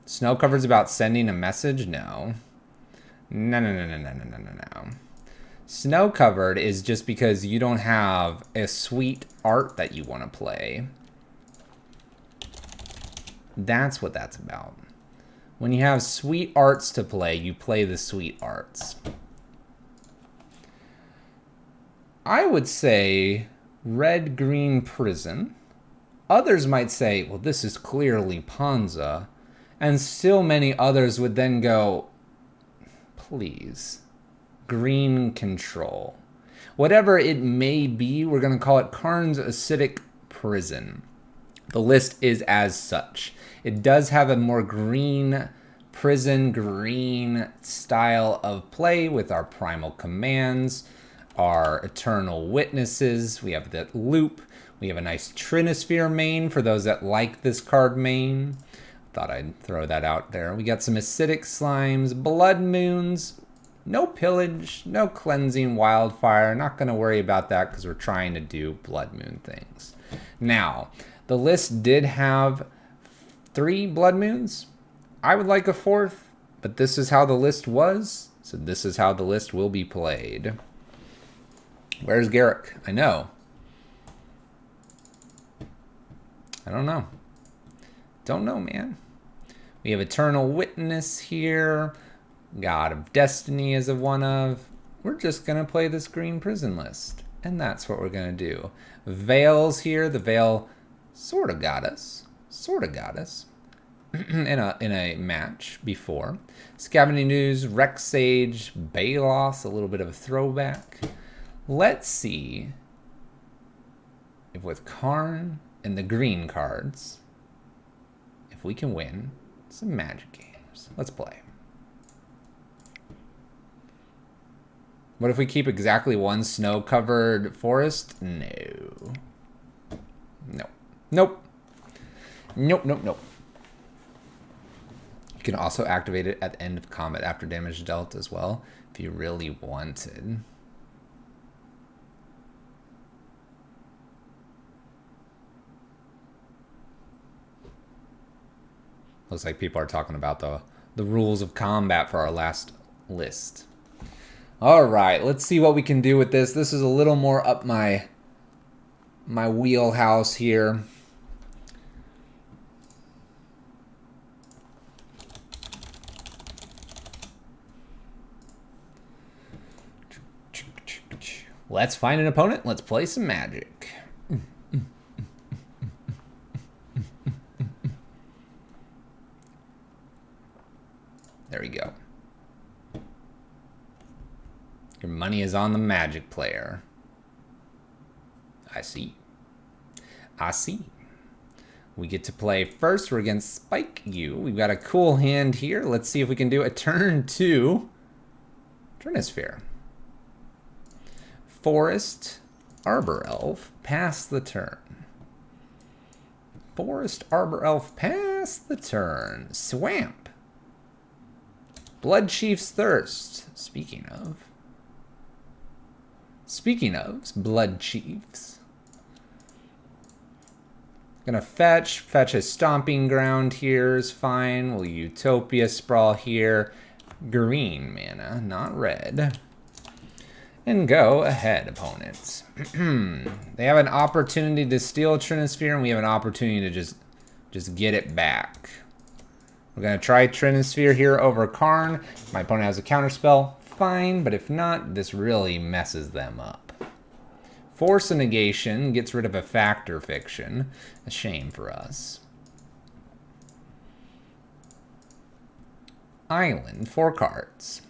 Snow covered's about sending a message? No. No, no, no, no, no, no, no, no, no. Snow covered is just because you don't have a sweet art that you want to play. That's what that's about. When you have sweet arts to play, you play the sweet arts. I would say red-green prison. Others might say, well, this is clearly Ponza. And still many others would then go, please, green control. Whatever it may be, we're going to call it Karn's acidic prison. The list is as such. It does have a more green prison, green style of play with our primal commands, our eternal witnesses. We have that loop. We have a nice Trinisphere main for those that like this card main. Thought I'd throw that out there. We got some acidic slimes, blood moons, no pillage, no cleansing wildfire. Not going to worry about that because we're trying to do blood moon things. Now, the list did have 3 blood moons. I would like a 4th, but this is how the list was, so this is how the list will be played. Where's Garrick? I know. I don't know. Don't know, man. We have Eternal Witness here. God of Destiny is a one of. We're just going to play this green prison list. And that's what we're going to do. Veils here. The Veil sort of got us. Sort of got us. in a match before. Scavenging News, Rex Sage, Balos, a little bit of a throwback. Let's see if with Karn and the green cards, if we can win some Magic games. Let's play. What if we keep exactly one snow-covered forest? No. No. Nope. Nope, nope, nope. You can also activate it at the end of combat after damage dealt as well, if you really wanted. Looks like people are talking about the rules of combat for our last list. All right, let's see what we can do with this. This is a little more up my wheelhouse here. Let's find an opponent. Let's play some Magic. There we go. Your money is on the Magic player. I see. I see. We get to play first. We're against Spike You. We've got a cool hand here. Let's see if we can do a turn 2 Trinisphere. Forest, Arbor Elf, pass the turn. Forest, Arbor Elf, pass the turn. Swamp. Blood Chief's Thirst. Speaking of, Blood Chiefs. Gonna fetch a Stomping Ground here is fine. We'll Utopia Sprawl here. Green mana, not red. And go ahead, opponents. They have an opportunity to steal Trinisphere, and we have an opportunity to just get it back. We're going to try Trinisphere here over Karn. My opponent has a counterspell. Fine, but if not, this really messes them up. Force a Negation gets rid of a Factor Fiction. A shame for us. Island, 4 cards.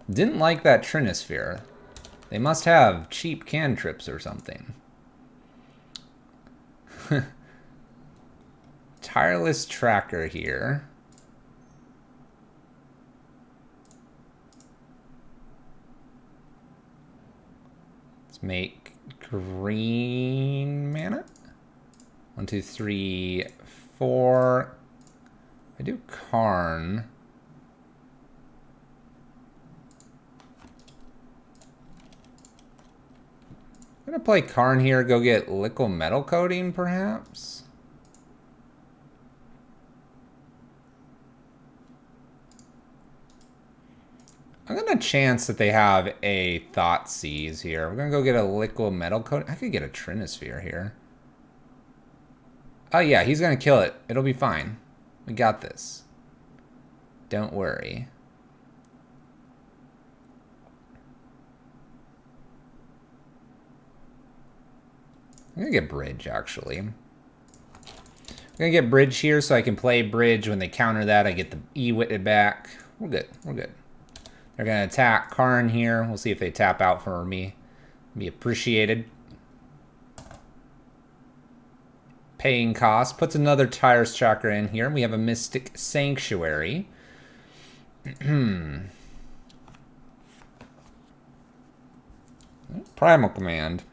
Didn't like that Trinisphere. They must have cheap cantrips or something. Tireless Tracker here. Let's make green mana. 1, 2, 3, 4. I do Karn. I'm gonna play Karn here, go get Liquid Metal Coating, perhaps? I'm gonna chance that they have a Thought Seize here. We're gonna go get a liquid metal coat. I could get a Trinisphere here. Oh yeah, he's gonna kill it. It'll be fine. We got this. Don't worry. I'm gonna get bridge, actually. I'm gonna get bridge here so I can play bridge. When they counter that, I get the E-witted back. We're good. We're good. They're gonna attack Karn here. We'll see if they tap out for me. Be appreciated. Paying cost. Puts another Tyrus Chakra in here. We have a Mystic Sanctuary. Primal Command.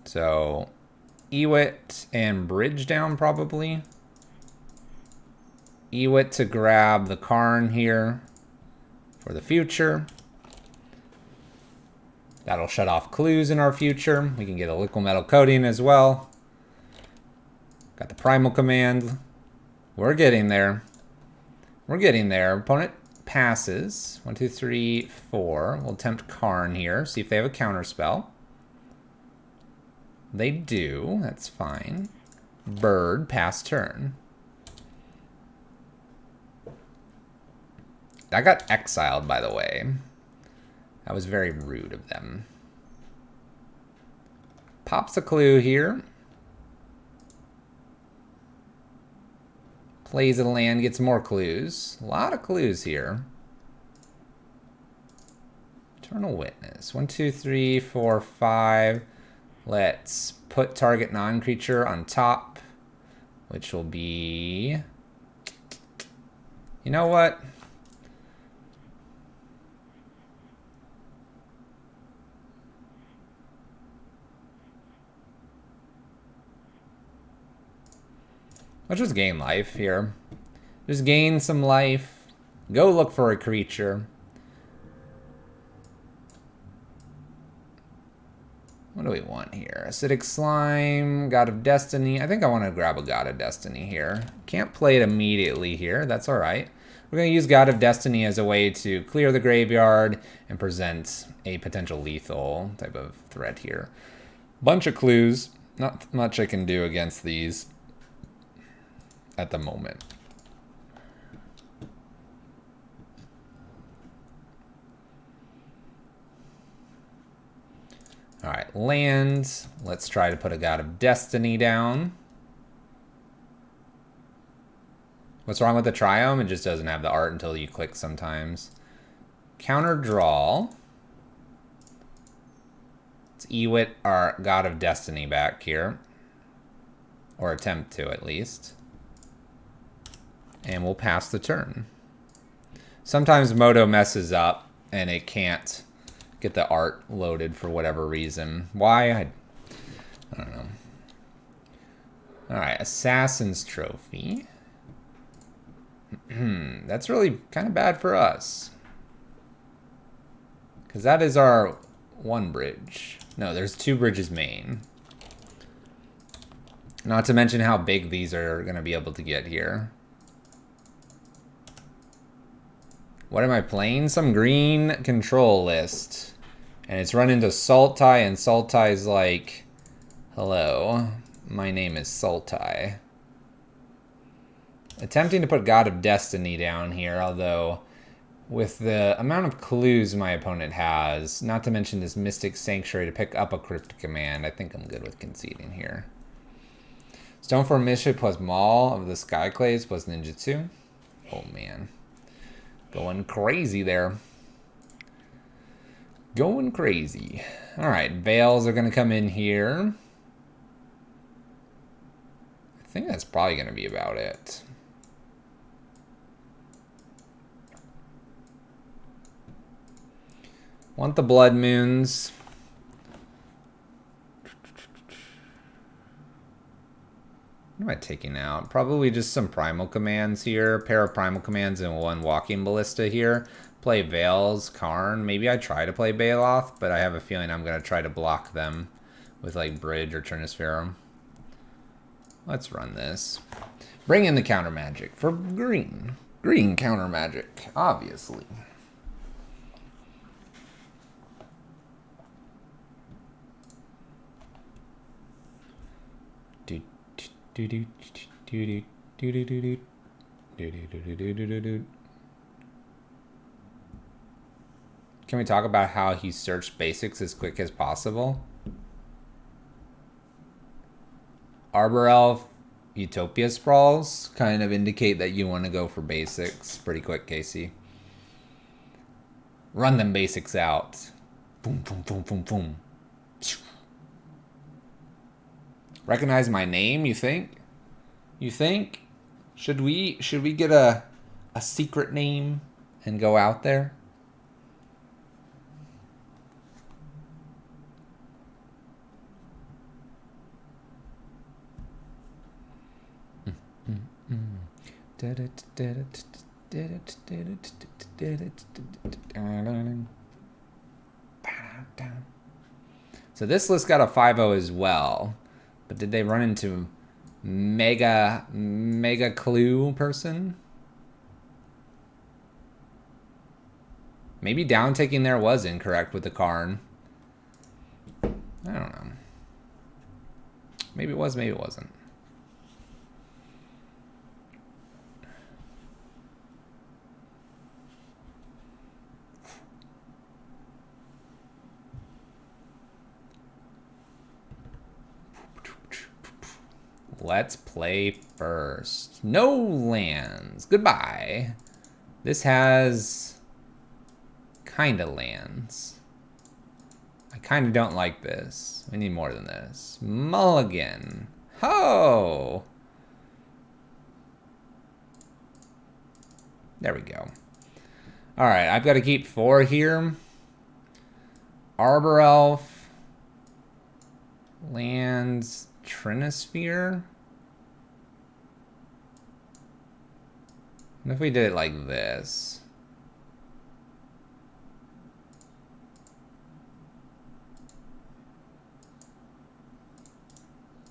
So, Ewit and Bridge down probably. Ewit to grab the Karn here for the future. That'll shut off clues in our future. We can get a liquid metal coating as well. Got the Primal Command. We're getting there. We're getting there. Opponent passes. 1, 2, 3, 4. We'll attempt Karn here. See if they have a counter spell. They do. That's fine. Bird, pass turn. That got exiled, by the way. That was very rude of them. Pops a clue here. Plays a land, gets more clues. A lot of clues here. Eternal Witness. 1, 2, 3, 4, 5. Let's put target non-creature on top, which will be... You know what? Let's just gain life here. Just gain some life. Go look for a creature. What do we want here? Acidic Slime, God of Destiny. I think I want to grab a God of Destiny here. Can't play it immediately here. That's all right. We're going to use God of Destiny as a way to clear the graveyard and present a potential lethal type of threat here. Bunch of clues. Not much I can do against these at the moment. All right, lands. Let's try to put a God of Destiny down. What's wrong with the Triome? It just doesn't have the art until you click sometimes. Counter draw. Let's Ewit our God of Destiny back here. Or attempt to, at least. And we'll pass the turn. Sometimes Moto messes up and it can't get the art loaded for whatever reason. Why? I don't know. Alright, Assassin's Trophy. That's really kind of bad for us. Because that is our one bridge. No, there's 2 bridges main. Not to mention how big these are going to be able to get here. What am I playing? Some green control list. And it's run into Sultai, and Sultai's like, hello, my name is Sultai. Attempting to put God of Destiny down here, although with the amount of clues my opponent has, not to mention this Mystic Sanctuary to pick up a Cryptic Command, I think I'm good with conceding here. Stoneform Mischief plus Maul of the Skyclays plus Ninjutsu. Oh man. Going crazy there. Going crazy. Alright, Veils are going to come in here. I think that's probably going to be about it. Want the Blood Moons. What am I taking out? Probably just some Primal Commands here. A pair of Primal Commands and 1 Walking Ballista here. Play Veils, Karn. Maybe I try to play Baloth, but I have a feeling I'm going to try to block them with like Bridge or Trinisphere. Let's run this. Bring in the counter magic for green. Green counter magic, obviously. Can we talk about how he searched basics as quick as possible? Arbor Elf, Utopia Sprawls kind of indicate that you want to go for basics pretty quick, Casey. Run them basics out. Boom, boom, boom, boom, boom. Recognize my name, you think? You think? Should we get a secret name and go out there? So this list got a 5-0 as well. But did they run into Mega Clue person? Maybe down taking there was incorrect with the Karn. I don't know. Maybe it was, maybe it wasn't. Let's play first. No lands. Goodbye. This has kind of lands. I kind of don't like this. We need more than this. Mulligan. Ho! There we go. All right, I've got to keep 4 here. Arbor Elf. Lands. Trinisphere. What if we did it like this?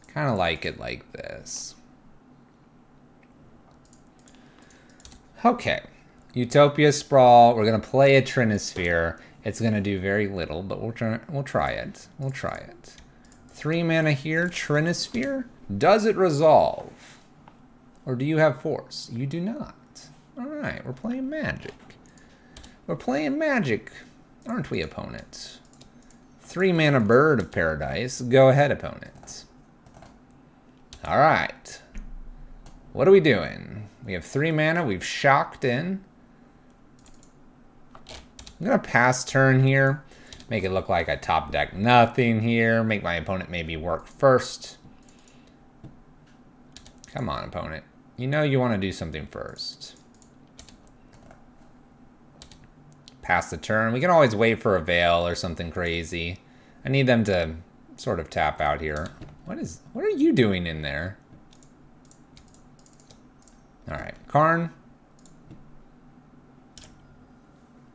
Kind of like it like this. Okay. Utopia Sprawl. We're going to play a Trinisphere. It's going to do very little, but we'll try it. We'll try it. 3 mana here, Trinisphere. Does it resolve? Or do you have force? You do not. Alright, we're playing Magic. We're playing Magic, aren't we, opponent? 3 mana Bird of Paradise. Go ahead, opponent. Alright. What are we doing? We have 3 mana. We've shocked in. I'm going to pass turn here. Make it look like I top deck nothing here. Make my opponent maybe work first. Come on, opponent. You know you want to do something first. Pass the turn. We can always wait for a Veil or something crazy. I need them to sort of tap out here. What are you doing in there? Alright, Karn.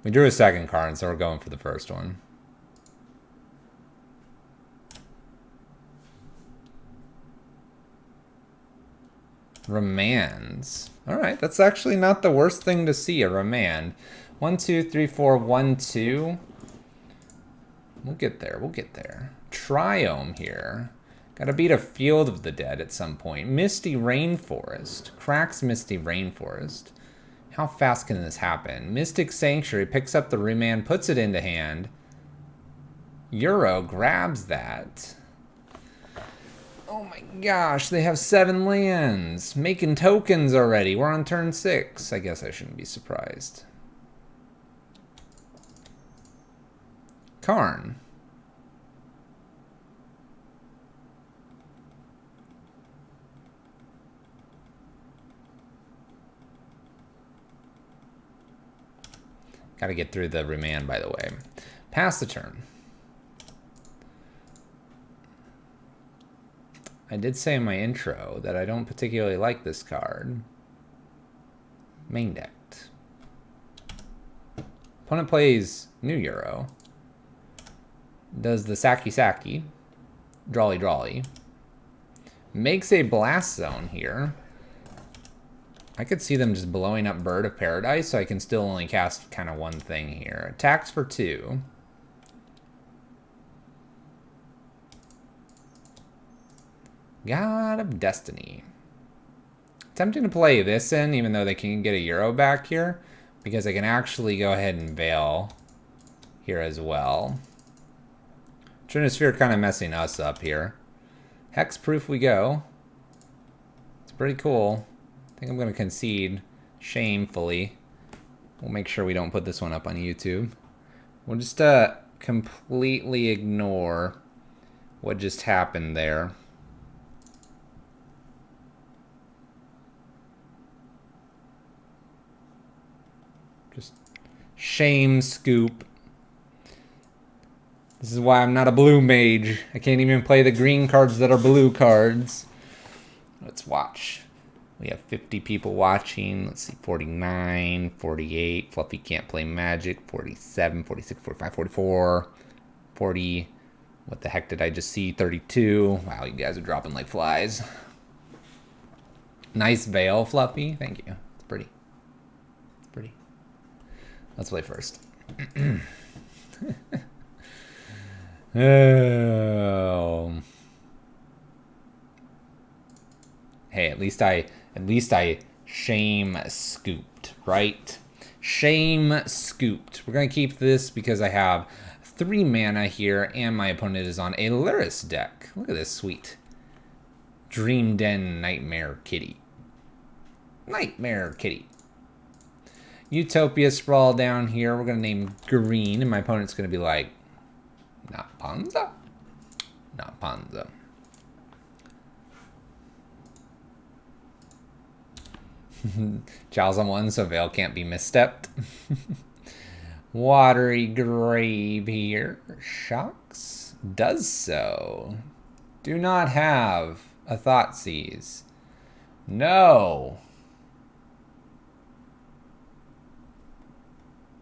We drew a second Karn, so we're going for the first one. Remands. Alright, that's actually not the worst thing to see, a remand. 1, 2, 3, 4, 1, 2. We'll get there, we'll get there. Triome here. Gotta beat a Field of the Dead at some point. Misty Rainforest. Cracks Misty Rainforest. How fast can this happen? Mystic Sanctuary picks up the remand, puts it into hand. Euro grabs that. Oh my gosh, they have 7 lands. Making tokens already. We're on turn 6. I guess I shouldn't be surprised. Karn. Gotta get through the remand, by the way. Pass the turn. I did say in my intro that I don't particularly like this card. Main decked. Opponent plays New Euro. Does the Saki. Drawly. Makes a Blast Zone here. I could see them just blowing up Bird of Paradise, so I can still only cast kind of one thing here. Attacks for 2. God of Destiny. Tempting to play this in, even though they can get a Euro back here, because I can actually go ahead and Veil here as well. Trinisphere kind of messing us up here. Hexproof we go. It's pretty cool. I think I'm going to concede shamefully. We'll make sure we don't put this one up on YouTube. We'll just completely ignore what just happened there. Just shame scoop. This is why I'm not a blue mage. I can't even play the green cards that are blue cards. Let's watch. We have 50 people watching. Let's see, 49, 48. Fluffy can't play Magic. 47, 46, 45, 44, 40. What the heck did I just see? 32. Wow, you guys are dropping like flies. Nice veil, Fluffy. Thank you. It's pretty. It's pretty. Let's play first. Oh. Hey, at least I shame scooped, right? Shame scooped. We're gonna keep this because I have 3 mana here, and my opponent is on a Lyris deck. Look at this sweet Dream Den Nightmare Kitty. Nightmare Kitty. Utopia Sprawl down here. We're gonna name green, and my opponent's gonna be like, not Ponza? Not Ponza. Chalice on 1, so Veil can't be misstepped. Watery Grave here. Shocks. Does so. Do not have a Thoughtseize. No.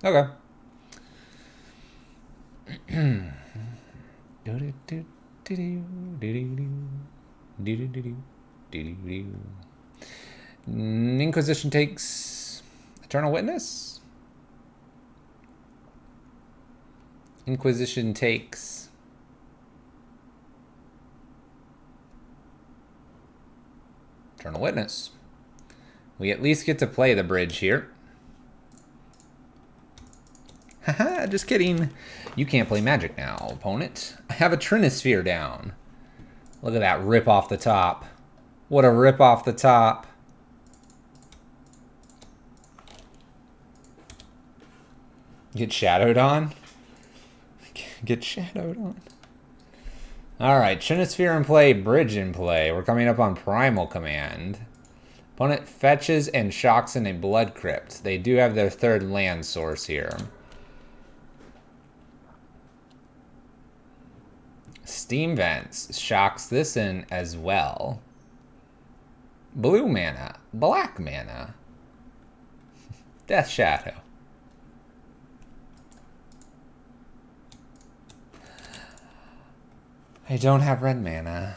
Okay. Inquisition takes Eternal Witness. Inquisition takes Eternal Witness. We at least get to play the bridge here. Haha, just kidding. You can't play Magic now, opponent. I have a Trinisphere down. Look at that rip off the top. What a rip off the top. Get shadowed on? Get shadowed on. Alright, Trinisphere in play, bridge in play. We're coming up on Primal Command. Opponent fetches and shocks in a Blood Crypt. They do have their 3rd land source here. Steam Vents shocks this in as well. Blue mana, black mana. Death Shadow. I don't have red mana.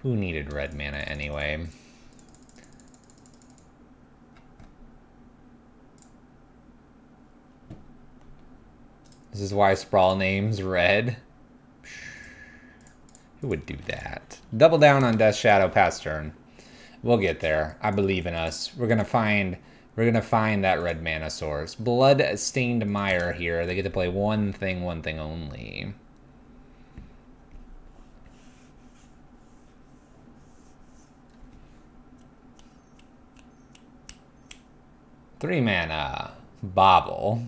Who needed red mana anyway? This is why Sprawl names red. Who would do that? Double down on Death Shadow past turn. We'll get there. I believe in us. We're gonna find that red mana source. Blood-stained Mire here. They get to play one thing only. Three mana. Bobble.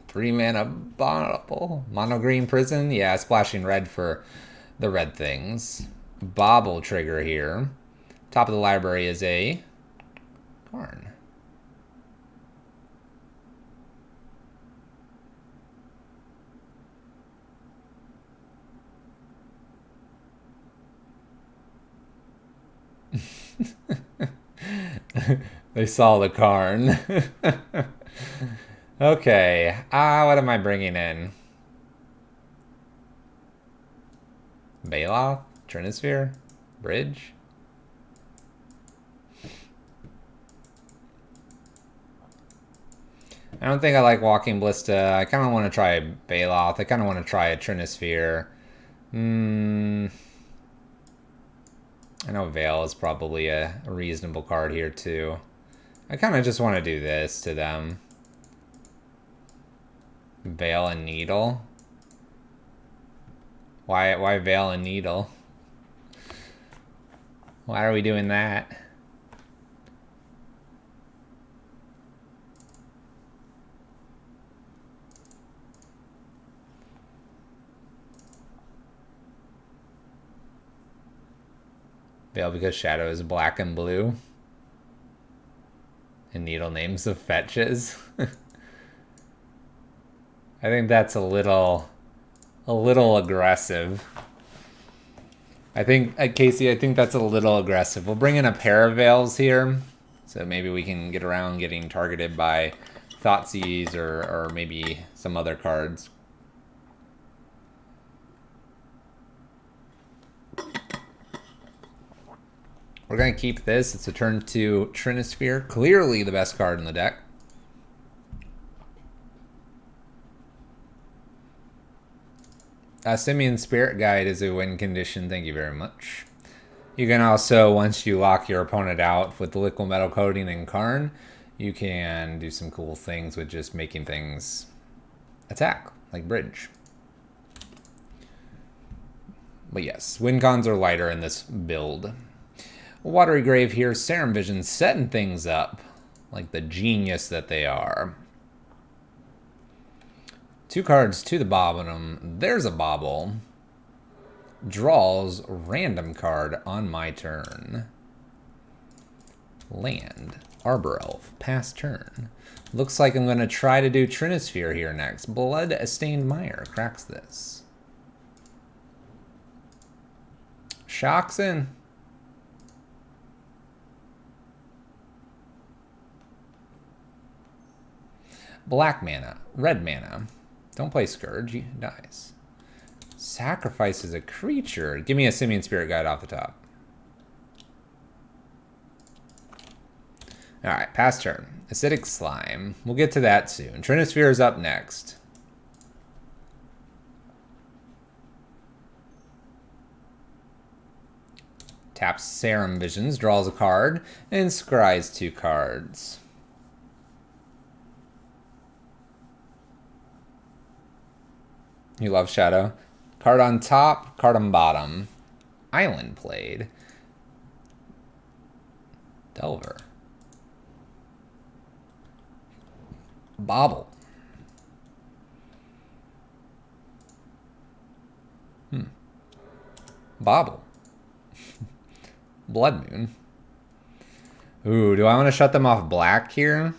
Three mana Bobble. Mono green prison. Yeah, splashing red for the red things. Bobble trigger here. Top of the library is a Karn. They saw the Karn. Okay. What am I bringing in? Baloth? Trinisphere? Bridge? I don't think I like Walking Ballista. I kind of want to try a Baloth. I kind of want to try a Trinisphere. I know Veil is probably a reasonable card here too. I kind of just want to do this to them. Veil and Needle. Why Veil and Needle? Why are we doing that? Veil because Shadow is black and blue. And Needle names of fetches. I think that's a little aggressive. I think, Casey, I think that's a little aggressive. We'll bring in a pair of Veils here. So maybe we can get around getting targeted by Thoughtseize or maybe some other cards. We're going to keep this. It's a turn 2 Trinisphere. Clearly the best card in the deck. Simian Spirit Guide is a win condition. Thank you very much. You can also, once you lock your opponent out with the Liquid Metal Coating and Karn, you can do some cool things with just making things attack, like Bridge. But yes, win cons are lighter in this build. Watery Grave here, Serum Vision setting things up like the genius that they are. 2 cards to the bottom. There's a bobble. Draws random card on my turn. Land. Arbor Elf. Pass turn. Looks like I'm going to try to do Trinisphere here next. Blood-Stained Mire cracks this. Shocks in. Black mana. Red mana. Don't play Scourge, he dies. Sacrifices a creature. Give me a Simian Spirit Guide off the top. Alright, pass turn. Acidic Slime. We'll get to that soon. Trinisphere is up next. Taps Serum Visions, draws a card, and scries 2 cards. You love Shadow. Card on top, card on bottom. Island played. Delver. Bobble. Bobble. Blood Moon. Ooh, do I want to shut them off black here?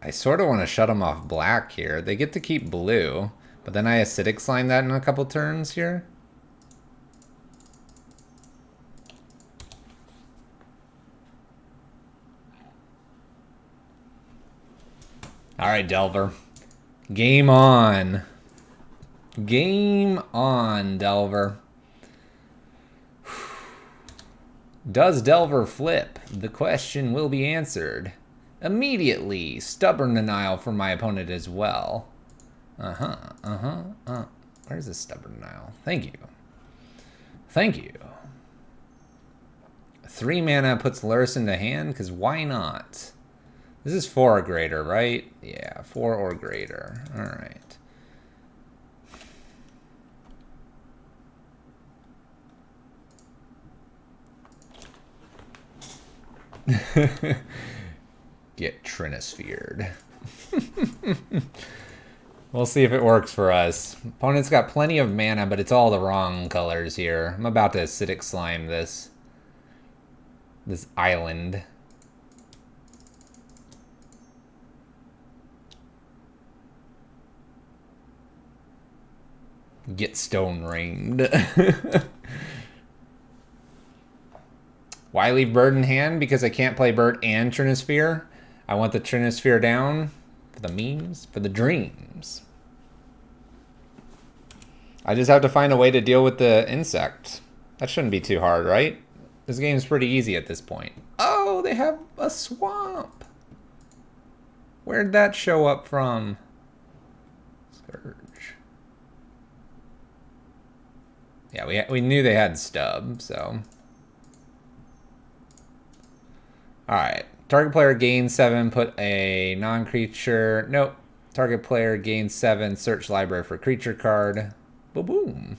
I sort of want to shut them off black here. They get to keep blue, but then I Acidic Slime that in a couple turns here. All right, Delver. Game on. Game on, Delver. Does Delver flip? The question will be answered immediately. Stubborn Denial for my opponent as well. Where's this Stubborn Denial? Thank you. Thank you. 3 mana puts Luris into hand, because why not? This is 4 or greater, right? Yeah, 4 or greater. Alright. Get Trinisphered. We'll see if it works for us. Opponent's got plenty of mana, but it's all the wrong colors here. I'm about to Acidic Slime this island. Get Stone Ringed. Why leave bird in hand? Because I can't play bird and Trinisphere. I want the Trinisphere down for the memes, for the dreams. I just have to find a way to deal with the insect. That shouldn't be too hard, right? This game's pretty easy at this point. Oh, they have a swamp. Where'd that show up from? Scourge. Yeah, we knew they had stub, so. Alright. Target player gains 7, put a non-creature. Nope. Target player gains 7, search library for creature card. Boom.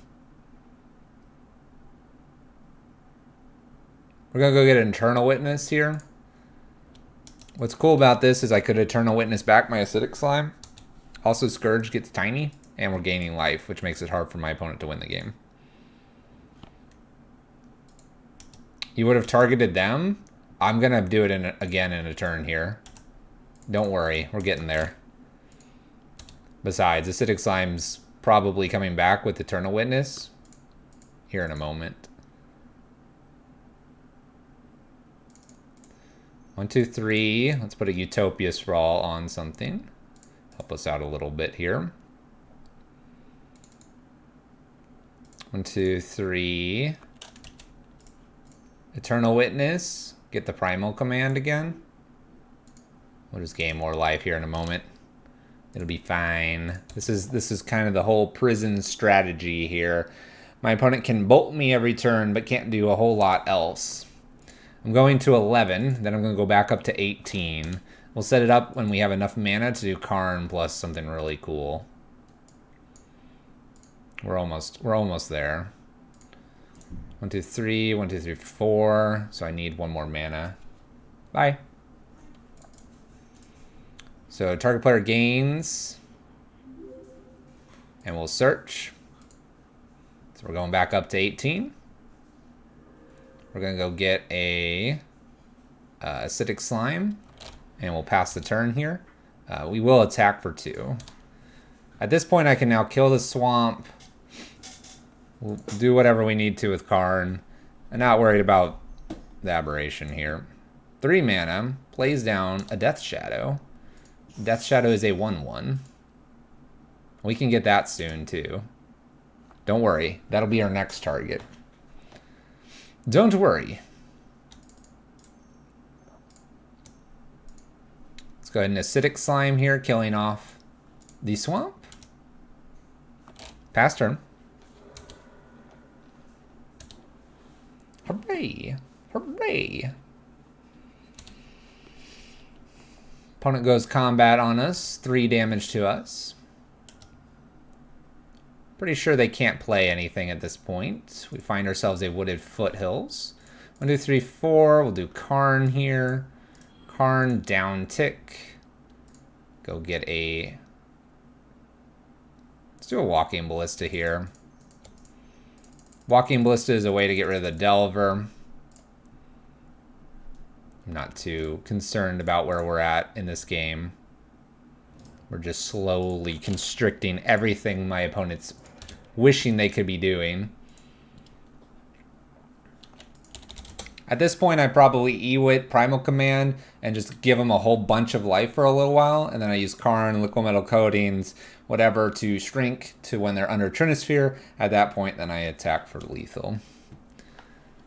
We're going to go get an Eternal Witness here. What's cool about this is I could Eternal Witness back my Acidic Slime. Also, Scourge gets tiny, and we're gaining life, which makes it hard for my opponent to win the game. You would have targeted them. I'm going to do it again in a turn here. Don't worry, we're getting there. Besides, Acidic Slime's probably coming back with Eternal Witness here in a moment. 1, 2, 3. Let's put a Utopia Sprawl on something. Help us out a little bit here. 1, 2, 3. Eternal Witness. Get the Primal Command again. We'll just gain more life here in a moment. It'll be fine. This is kind of the whole prison strategy here. My opponent can bolt me every turn, but can't do a whole lot else. I'm going to 11, then I'm going to go back up to 18. We'll set it up when we have enough mana to do Karn plus something really cool. We're almost there. 1, 2, 3, 1, 2, 3, 4. So I need 1 more mana. Bye. So target player gains. And we'll search. So we're going back up to 18. We're going to go get a Acidic Slime. And we'll pass the turn here. We will attack for 2. At this point, I can now kill the swamp. We'll do whatever we need to with Karn. I'm not worried about the aberration here. 3 mana. Plays down a Death Shadow. Death Shadow is a 1/1. We can get that soon, too. Don't worry. That'll be our next target. Don't worry. Let's go ahead and Acidic Slime here, killing off the swamp. Pass turn. Hooray! Hooray! Opponent goes combat on us. 3 damage to us. Pretty sure they can't play anything at this point. We find ourselves a wooded foothills. 1, 2, 3, 4. We'll do Karn here. Karn down tick. Go get a... Let's do a Walking Ballista here. Walking Ballista is a way to get rid of the Delver. I'm not too concerned about where we're at in this game. We're just slowly constricting everything my opponent's wishing they could be doing. At this point, I probably Ewit Primal Command and just give them a whole bunch of life for a little while. And then I use Karn, Liquid Metal Coatings, whatever to shrink to when they're under Trinisphere. At that point, then I attack for lethal.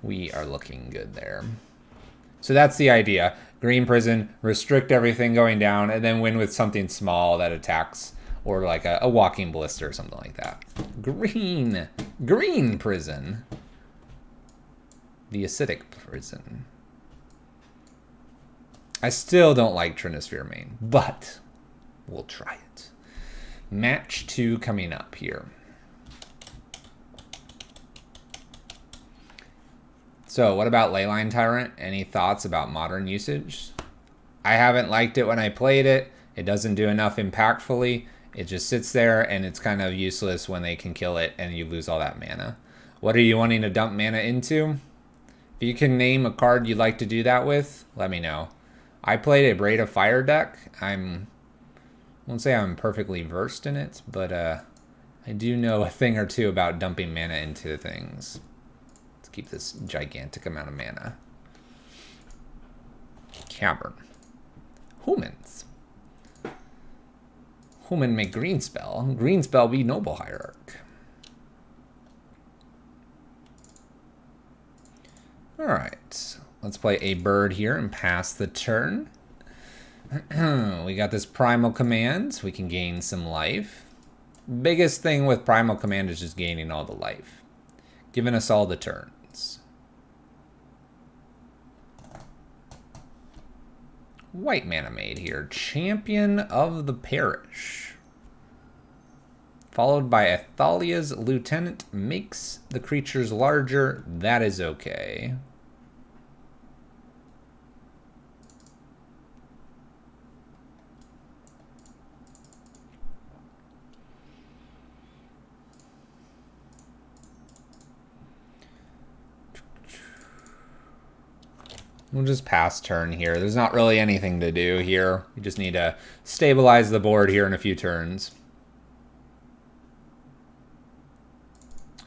We are looking good there. So that's the idea. Green Prison, restrict everything going down, and then win with something small that attacks, or like a Walking Ballista or something like that. Green Prison. The Acidic Prison. I still don't like Trinisphere main, but we'll try it. Match 2 coming up here. So what about Leyline Tyrant? Any thoughts about modern usage? I haven't liked it when I played it. It doesn't do enough impactfully. It just sits there and it's kind of useless when they can kill it and you lose all that mana. What are you wanting to dump mana into? If you can name a card you'd like to do that with, let me know. I played a Braid of Fire deck. I won't say I'm perfectly versed in it, but I do know a thing or two about dumping mana into things. Keep this gigantic amount of mana. Cavern. Humans. Human make green spell. Green spell be Noble Hierarch. Alright. Let's play a bird here and pass the turn. We got this Primal Command. We can gain some life. Biggest thing with Primal Command is just gaining all the life. Giving us all the turns. White mana made here. Champion of the Parish. Followed by Athalia's Lieutenant. Makes the creatures larger. That is okay. We'll just pass turn here. There's not really anything to do here. We just need to stabilize the board here in a few turns.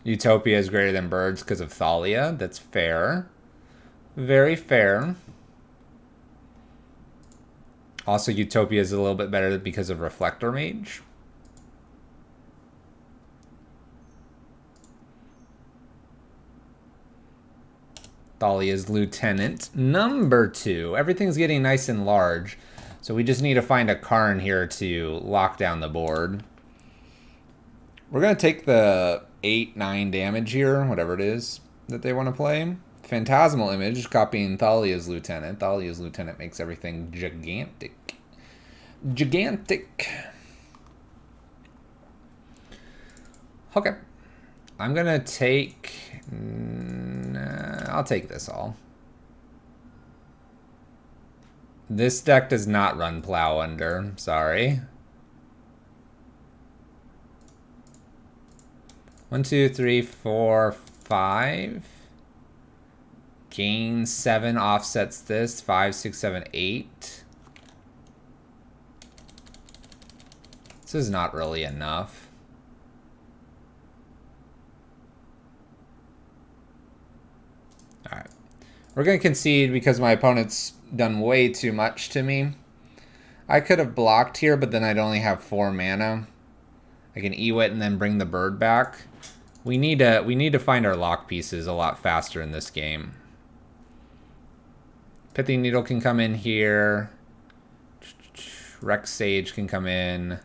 Utopia is greater than birds because of Thalia. That's fair. Very fair. Also, Utopia is a little bit better because of Reflector Mage. Thalia's Lieutenant. Number 2. Everything's getting nice and large. So we just need to find a Karn here to lock down the board. We're going to take the 8-9 damage here, whatever it is that they want to play. Phantasmal Image, copying Thalia's Lieutenant. Thalia's Lieutenant makes everything gigantic. Gigantic. Okay. I'm going to take... I'll take this all. This deck does not run Plow Under. Sorry. 1, 2, 3, 4, 5. Gain 7 offsets this. 5, 6, 7, 8. This is not really enough. Alright. We're going to concede because my opponent's done way too much to me. I could have blocked here, but then I'd only have 4 mana. I can Ewit and then bring the bird back. We need to find our lock pieces a lot faster in this game. Pithy Needle can come in here. Rex Sage can come in.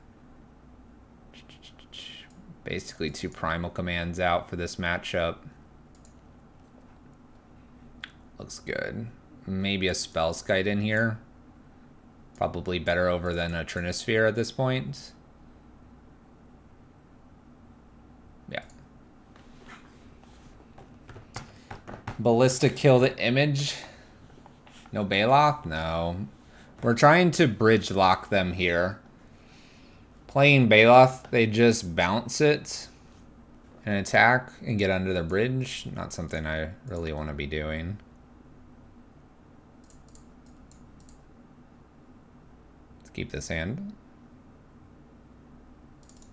Basically 2 Primal Commands out for this matchup. Looks good. Maybe a Spellskite in here. Probably better over than a Trinisphere at this point. Yeah. Ballista kill the image. No Baloth? No. We're trying to bridge lock them here. Playing Baloth, they just bounce it and attack and get under the bridge. Not something I really want to be doing. Let's keep this hand.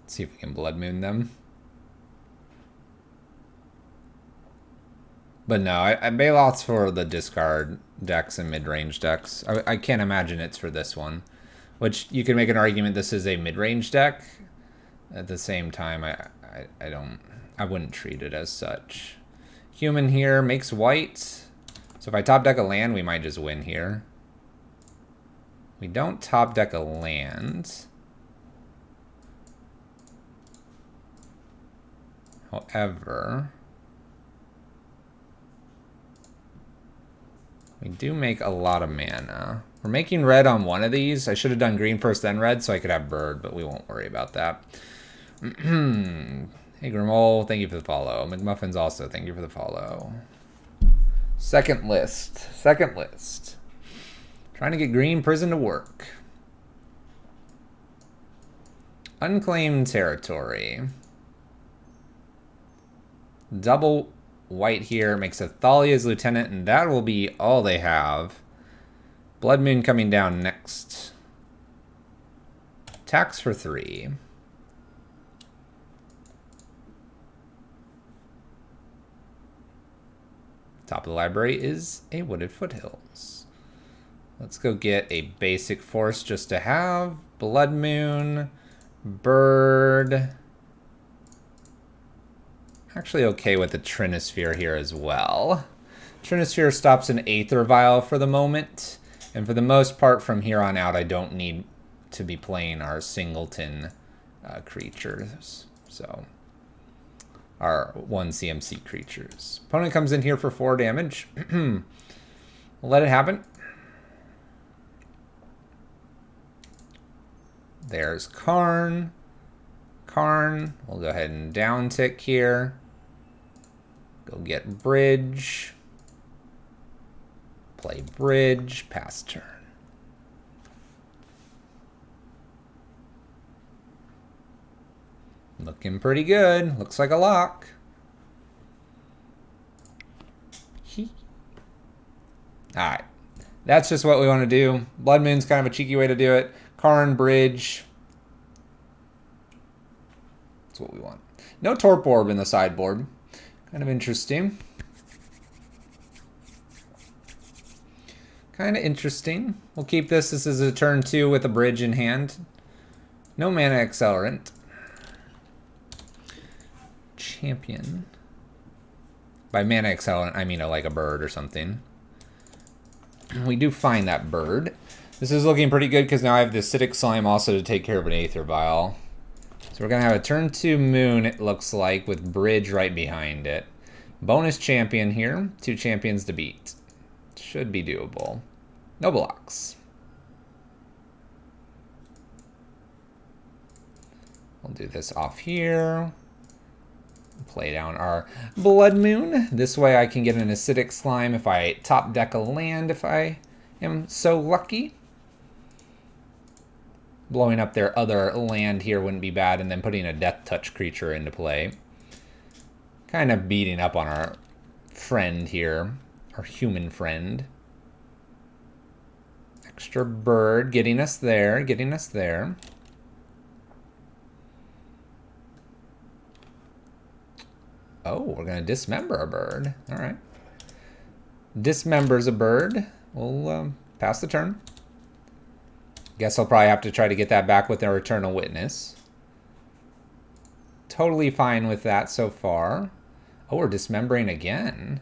Let's see if we can Blood Moon them. But no, Baloth's for the discard decks and mid-range decks. I can't imagine it's for this one. Which you can make an argument this is a mid-range deck. At the same time, I wouldn't treat it as such. Human here makes white. So if I top deck a land, we might just win here. We don't top deck a land. However, we do make a lot of mana. We're making red on one of these. I should have done green first, then red, so I could have bird, but we won't worry about that. Hey, Grimole, thank you for the follow. McMuffins also, thank you for the follow. Second list. Second list. Trying to get Green Prison to work. Unclaimed territory. Double white here makes a Thalia's Lieutenant, and that will be all they have. Blood Moon coming down next. Attacks for 3. Top of the library is a Wooded Foothills. Let's go get a basic force just to have. Blood Moon, Bird. Actually okay with the Trinisphere here as well. Trinisphere stops an Aether Vial for the moment. And for the most part from here on out, I don't need to be playing our singleton creatures. So, our 1 CMC creatures. Opponent comes in here for 4 damage. We'll let it happen. There's Karn. Karn. We'll go ahead and down tick here. Go get Bridge. Play Bridge. Pass turn. Looking pretty good. Looks like a lock. Alright. That's just what we want to do. Blood Moon's kind of a cheeky way to do it. Karn, Bridge. That's what we want. No Torp Orb in the sideboard. Kind of interesting. Kind of interesting. We'll keep this. This is a turn 2 with a Bridge in hand. No mana accelerant. Champion. By mana accelerant, I mean like a bird or something. We do find that bird. This is looking pretty good because now I have the Acidic Slime also to take care of an Aether Vial. So we're going to have a turn 2 Moon, it looks like, with Bridge right behind it. Bonus champion here. 2 champions to beat. Should be doable. No blocks. We'll do this off here. Play down our Blood Moon. This way I can get an Acidic Slime if I top deck a land, if I am so lucky. Blowing up their other land here wouldn't be bad, and then putting a Death Touch creature into play. Kind of beating up on our friend here, our human friend. Extra bird, getting us there, getting us there. Oh, we're going to dismember a bird. All right. Dismembers a bird. We'll pass the turn. Guess I'll probably have to try to get that back with our Eternal Witness. Totally fine with that so far. Oh, we're dismembering again.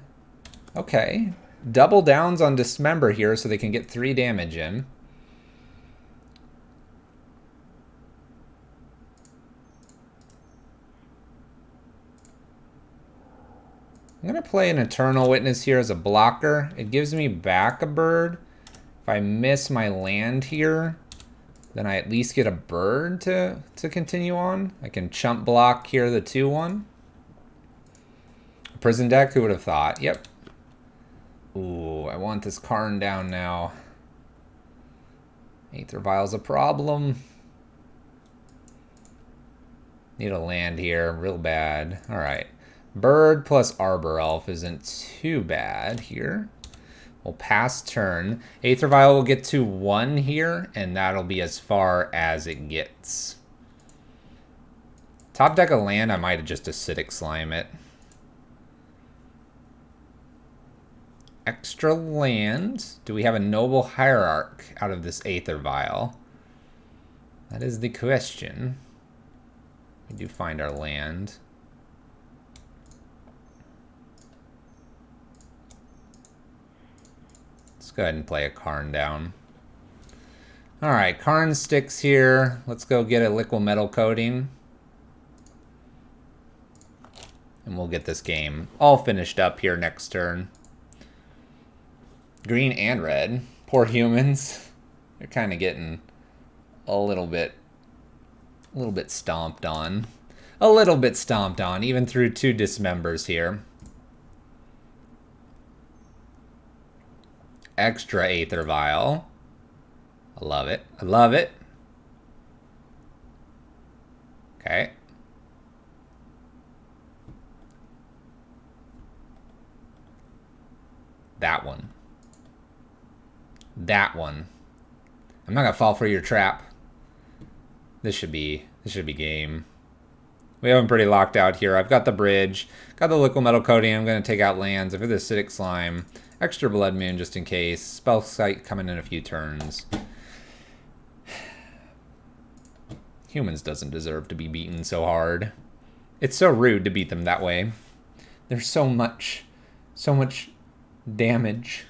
Okay. Double downs on Dismember here so they can get 3 damage in. I'm going to play an Eternal Witness here as a blocker. It gives me back a bird. If I miss my land here, then I at least get a bird to continue on. I can chump block here the 2-1. Prison deck, who would have thought? Yep. Ooh, I want this Karn down now. Aether Vial's a problem. Need a land here, real bad. All right. Bird plus Arbor Elf isn't too bad here. We'll pass turn. Aether Vial will get to 1 here, and that'll be as far as it gets. Top deck a land, I might have just Acidic Slime it. Extra land. Do we have a Noble Hierarch out of this Aether Vial? That is the question. We do find our land. Let's go ahead and play a Karn down. Alright, Karn sticks here. Let's go get a Liquid Metal Coating. And we'll get this game all finished up here next turn. Green and red. Poor humans. They're kind of getting a little bit stomped on. A little bit stomped on, even through 2 Dismembers here. Extra Aether Vial. I love it. I love it. Okay. That one. That one. I'm not gonna fall for your trap. This should be game. We have them pretty locked out here. I've got the Bridge, got the Liquid Metal Coating. I'm gonna take out lands. I've got the Acidic Slime, Extra Blood Moon just in case. Spell Sight coming in a few turns. Humans doesn't deserve to be beaten so hard. It's so rude to beat them that way. There's so much damage.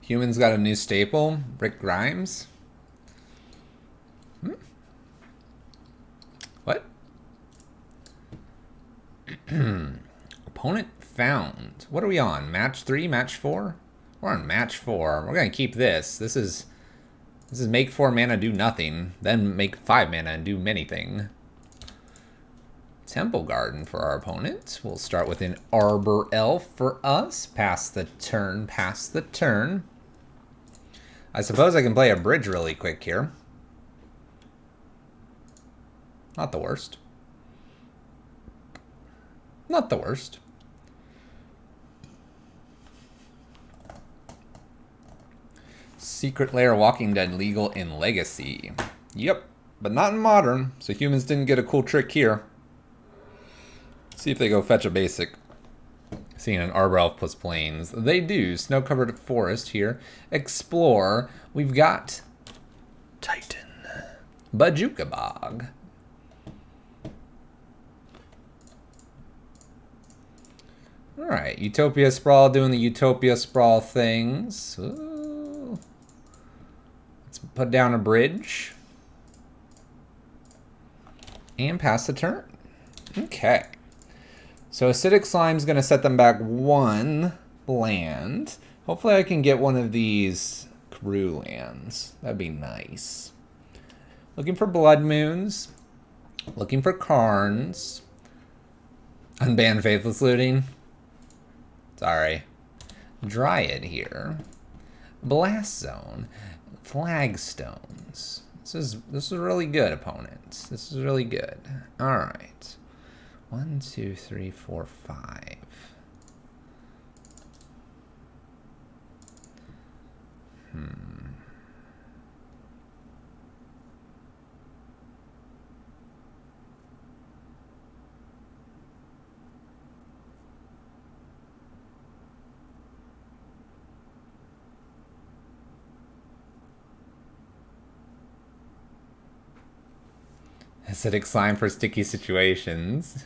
Humans got a new staple, Rick Grimes. What? Opponent found. What are we on? Match 3, match 4? We're on match 4. We're gonna keep this. This is make 4 mana, do nothing, then make 5 mana and do many things. Temple Garden for our opponent. We'll start with an Arbor Elf for us. Pass the turn, pass the turn. I suppose I can play a bridge really quick here. Not the worst. Not the worst. Secret Lair Walking Dead legal in Legacy. Yep, but not in Modern, so humans didn't get a cool trick here. See if they go fetch a basic. Seeing an Arbor Elf plus Plains. They do. Snow-covered forest here. Explore. We've got Titan. Bajuka Bog. Alright, Utopia Sprawl doing the Utopia Sprawl things. Ooh. Let's put down a bridge. And pass the turn. Okay. So Acidic Slime's going to set them back 1 land. Hopefully I can get one of these crew lands. That'd be nice. Looking for Blood Moons. Looking for Karns. Unbanned Faithless Looting. Sorry. Dryad here. Blast Zone. Flagstones. This is really good, opponents. This is really good. Alright. 1, 2, 3, 4, 5. Acidic Slime for sticky situations.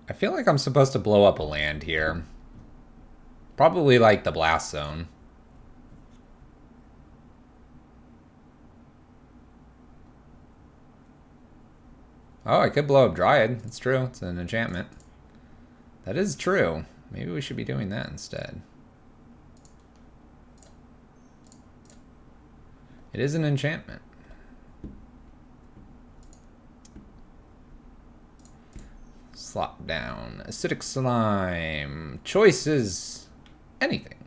I feel like I'm supposed to blow up a land here. Probably like the Blast Zone. Oh, I could blow up Dryad. That's true. It's an enchantment. That is true. Maybe we should be doing that instead. It is an enchantment. Slot down. Acidic Slime. Choice is anything.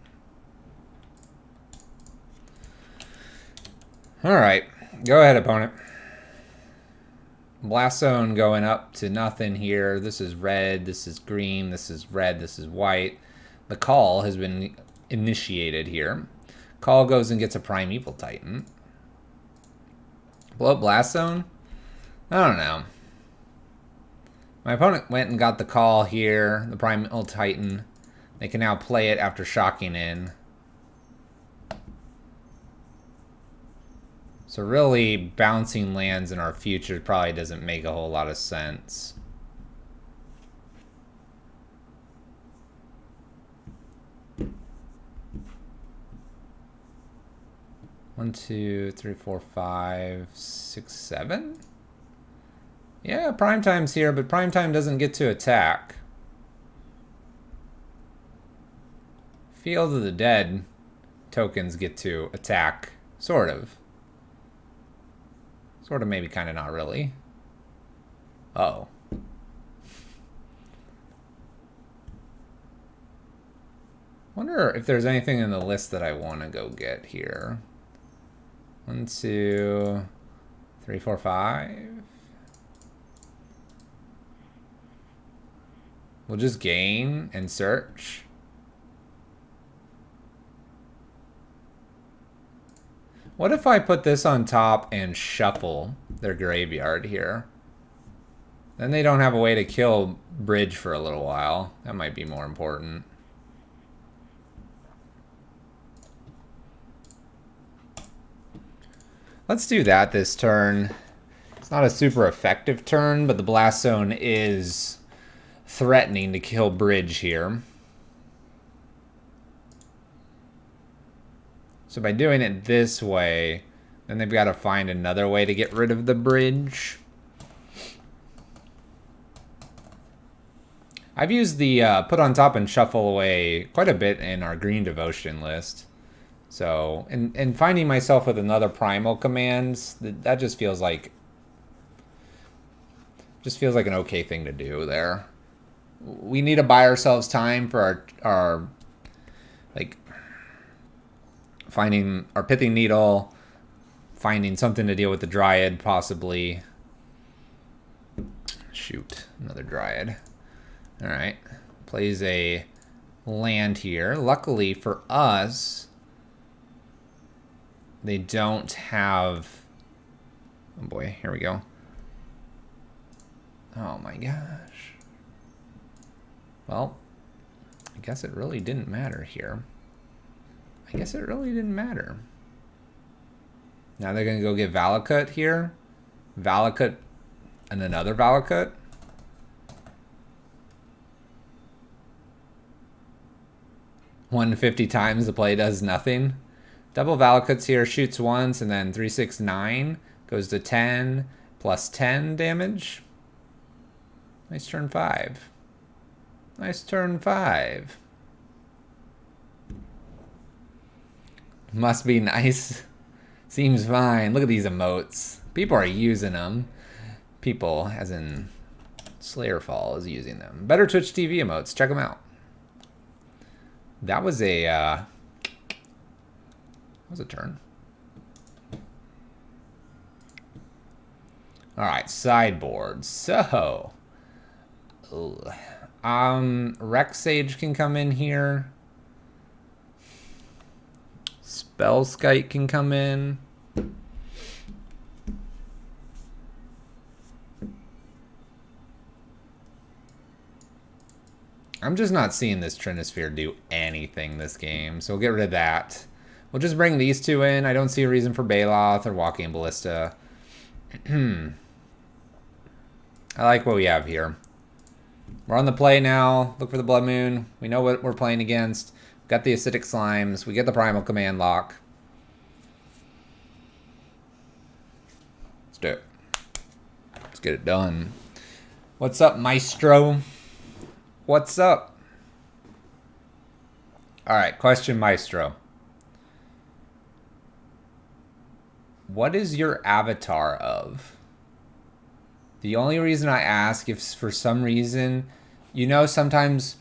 Alright. Go ahead, opponent. Blast Zone going up to nothing here. This is red, this is green, this is red, this is white. The call has been initiated here. Call goes and gets a Primeval Titan. Blow up Blast Zone? I don't know. My opponent went and got the call here, the Primeval Titan. They can now play it after shocking in. So really, bouncing lands in our future probably doesn't make a whole lot of sense. One, two, three, four, five, six, 7? Yeah, Primetime's here, but Primetime doesn't get to attack. Field of the Dead tokens get to attack, sort of. Sort of, maybe, kind of, not really. Uh-oh. Wonder if there's anything in the list that I want to go get here. 1, 2, 3, 4, 5. We'll just gain and search. What if I put this on top and shuffle their graveyard here? Then they don't have a way to kill bridge for a little while. That might be more important. Let's do that this turn. It's not a super effective turn, but the blast zone is threatening to kill bridge here. So by doing it this way, then they've got to find another way to get rid of the bridge. I've used the put on top and shuffle away quite a bit in our green devotion list. So, and finding myself with another primal commands, that just feels like an okay thing to do there. We need to buy ourselves time for our like finding our pithing needle, finding something to deal with the dryad possibly. Shoot, another dryad. All right, plays a land here. Luckily for us, they don't have... Oh boy, here we go. Oh my gosh. Well, I guess it really didn't matter here. I guess it really didn't matter. Now they're going to go get Valakut here. Valakut and another Valakut. $150 times the play does nothing. Double Valakuts here, shoots once, and then 3, 6, 9 goes to 10 plus 10 damage. Nice turn 5. Nice turn 5. Must be nice. Seems fine. Look at these emotes. People are using them. People, as in Slayerfall, is using them. Better Twitch TV emotes. Check them out. That was a turn. All right, sideboard. So, Rex Sage can come in here. Spellskite can come in. I'm just not seeing this Trinisphere do anything this game, so we'll get rid of that. We'll just bring these two in. I don't see a reason for Baloth or Walking Ballista. I like what we have here. We're on the play now. Look for the Blood Moon. We know what we're playing against. We've got the Acidic Slimes. We get the Primal Command lock. Let's do it. Let's get it done. What's up, Maestro? What's up? All right, question, Maestro. What is your avatar of? The only reason I ask, if for some reason, you know, sometimes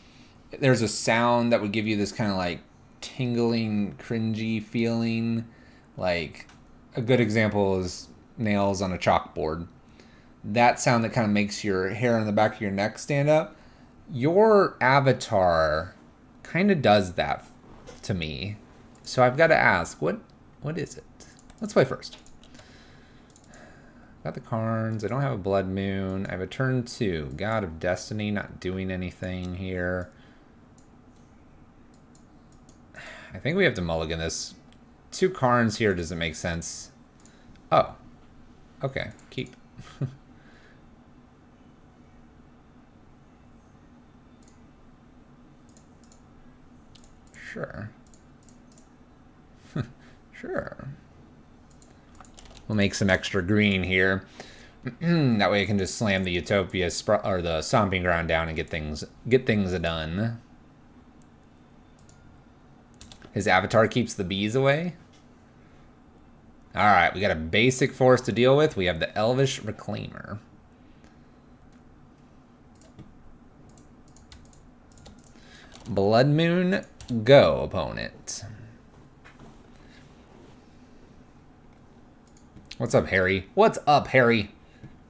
there's a sound that would give you this kind of like tingling, cringy feeling. Like a good example is nails on a chalkboard. That sound that kind of makes your hair on the back of your neck stand up. Your avatar kind of does that to me. So I've got to ask, what is it? Let's play first. Got the Karns. I don't have a Blood Moon. I have a turn 2. God of Destiny, not doing anything here. I think we have to mulligan this. 2 Karns here doesn't make sense. Oh. Okay, keep. Sure. Sure. We'll make some extra green here. That way I can just slam the Utopia or the Stomping Ground down and get things done. His avatar keeps the bees away. All right, we got a basic force to deal with. We have the Elvish Reclaimer. Blood Moon Go, opponent. What's up, Harry? What's up, Harry?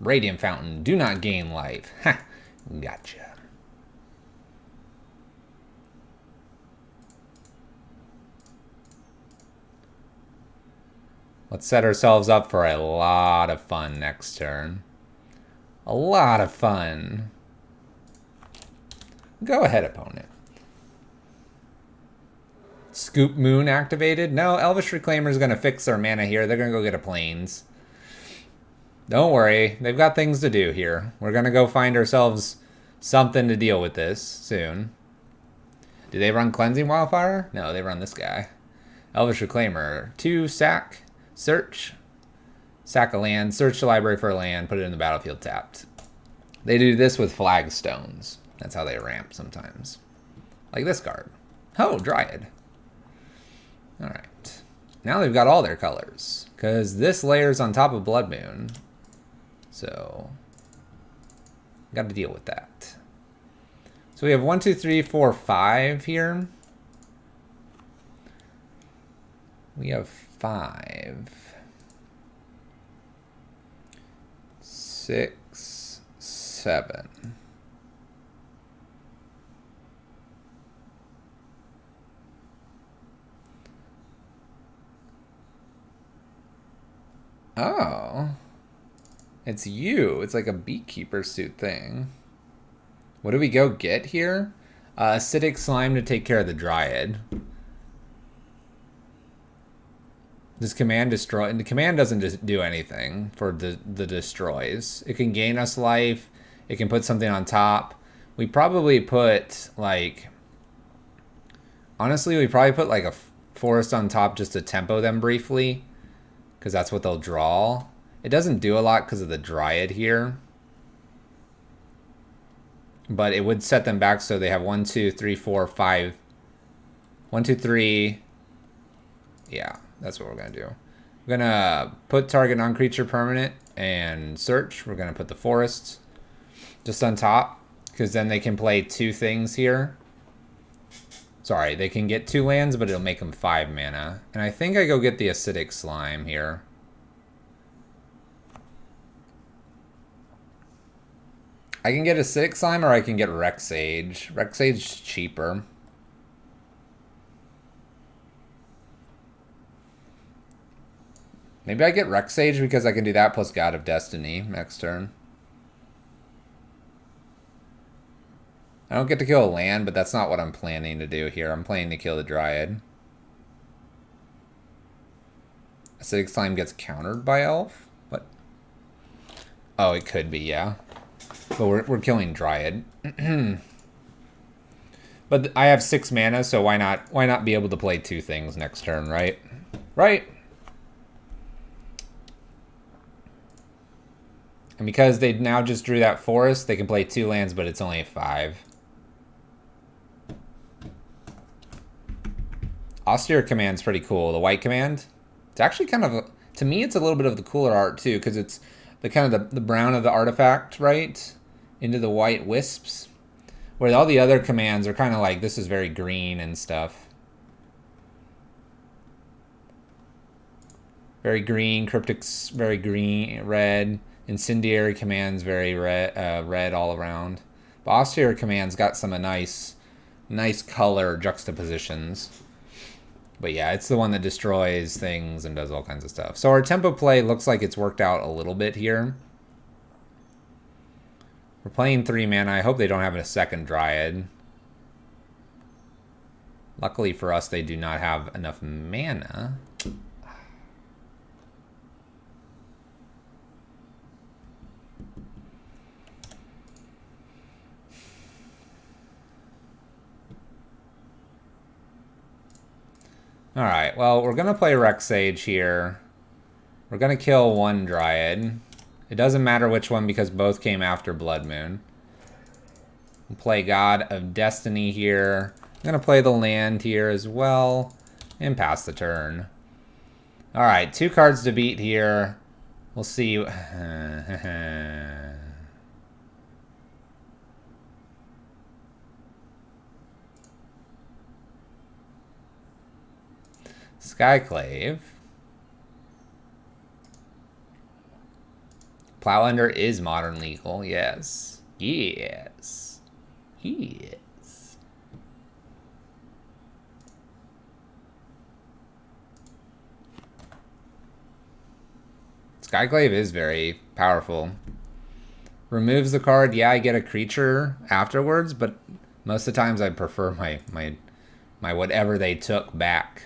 Radiant Fountain. Do not gain life. Ha! Gotcha. Let's set ourselves up for a lot of fun next turn. A lot of fun. Go ahead, opponent. Scoop Moon activated? No, Elvish Reclaimer's going to fix their mana here. They're going to go get a Plains. Don't worry. They've got things to do here. We're going to go find ourselves something to deal with this soon. Do they run Cleansing Wildfire? No, they run this guy. Elvish Reclaimer. 2 sack. Search. Sack a land. Search the library for a land. Put it in the battlefield tapped. They do this with Flagstones. That's how they ramp sometimes. Like this card. Oh, Dryad. Alright. Now they've got all their colors. Because this layers on top of Blood Moon. So, got to deal with that. So we have 1, 2, 3, 4, 5 here. We have 5. 6, 7. Oh. It's you. It's like a beekeeper suit thing. What do we go get here? Acidic slime to take care of the Dryad. Does command destroy? And the command doesn't just do anything for the destroys. It can gain us life. It can put something on top. We probably put like... Honestly, we probably put like a forest on top just to tempo them briefly. Because that's what they'll draw. It doesn't do a lot because of the Dryad here. But it would set them back so they have 1, 2, 3, 4, 5. 1, 2, 3. Yeah, that's what we're going to do. We're going to put target non-creature permanent and search. We're going to put the forests just on top. Because then they can play 2 things here. Sorry, they can get 2 lands, but it'll make them 5 mana. And I think I go get the acidic slime here. I can get acidic slime or I can get Rexage. Rexage's cheaper. Maybe I get Rexage because I can do that plus God of Destiny next turn. I don't get to kill a land, but that's not what I'm planning to do here. I'm planning to kill the Dryad. Acidic Slime gets countered by Elf? What? Oh, it could be, yeah. But we're killing Dryad. But I have 6 mana, so why not be able to play 2 things next turn, right? Right? And because they now just drew that forest, they can play 2 lands, but it's only a 5. Austere Command's pretty cool. The white command, it's actually kind of, to me, it's a little bit of the cooler art too, because it's the kind of the brown of the artifact, right? Into the white wisps. Where all the other commands are kind of like, this is very green and stuff. Very green, Cryptic's very green, red. Incendiary Command's very red all around. But Austere Command's got some nice color juxtapositions. But yeah, it's the one that destroys things and does all kinds of stuff. So our tempo play looks like it's worked out a little bit here. We're playing 3 mana. I hope they don't have a second Dryad. Luckily for us, they do not have enough mana. Alright, well, we're going to play Rexage here. We're going to kill 1 Dryad. It doesn't matter which one because both came after Blood Moon. We'll play God of Destiny here. I'm going to play the land here as well. And pass the turn. Alright, 2 cards to beat here. We'll see. Skyclave. Plowender is modern legal, yes. Yes. Yes. Skyclave is very powerful. Removes the card, yeah, I get a creature afterwards, but most of the times I prefer my whatever they took back.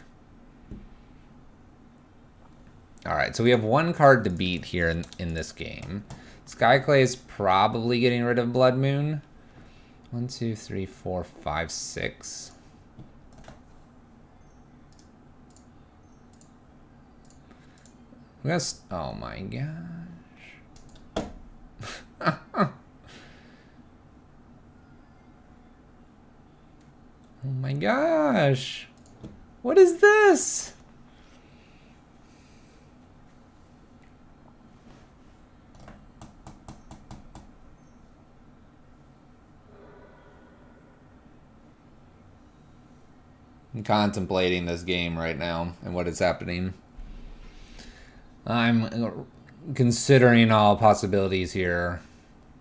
Alright, so we have one card to beat here in this game. Skyclave is probably getting rid of Blood Moon. 1, 2, 3, 4, 5, 6. Oh my gosh. Oh my gosh. What is this? I'm contemplating this game right now and what is happening. I'm considering all possibilities here.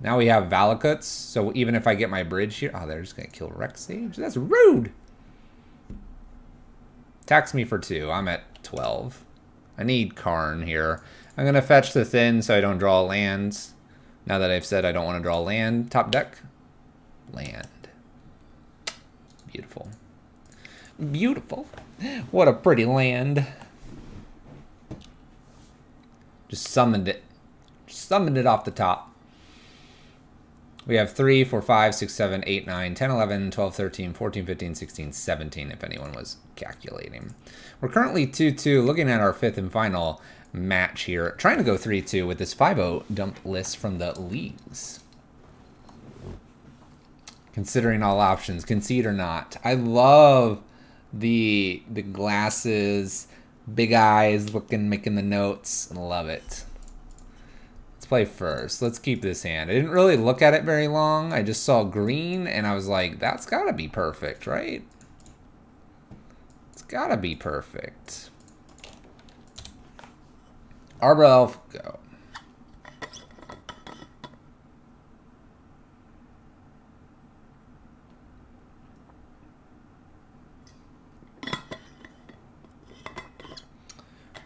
Now we have Valakuts, so even if I get my bridge here... Oh, they're just going to kill Rex Sage? That's rude! Tax me for 2. I'm at 12. I need Karn here. I'm going to fetch the Thin so I don't draw lands. Now that I've said I don't want to draw land. Top deck. Land. Beautiful. Beautiful. What a pretty land. Just summoned it. Just summoned it off the top. We have 3, 4, 5, 6, 7, 8, 9, 10, 11, 12, 13, 14, 15, 16, 17, if anyone was calculating. We're currently 2-2, looking at our 5th and final match here. Trying to go 3-2 with this 5-0 dump list from the leagues. Considering all options, concede or not. I love the glasses, big eyes, making the notes. I love it. Let's play first. Let's keep this hand. I didn't really look at it very long. I just saw green, and I was like, that's got to be perfect, right? It's got to be perfect. Arbor Elf, go.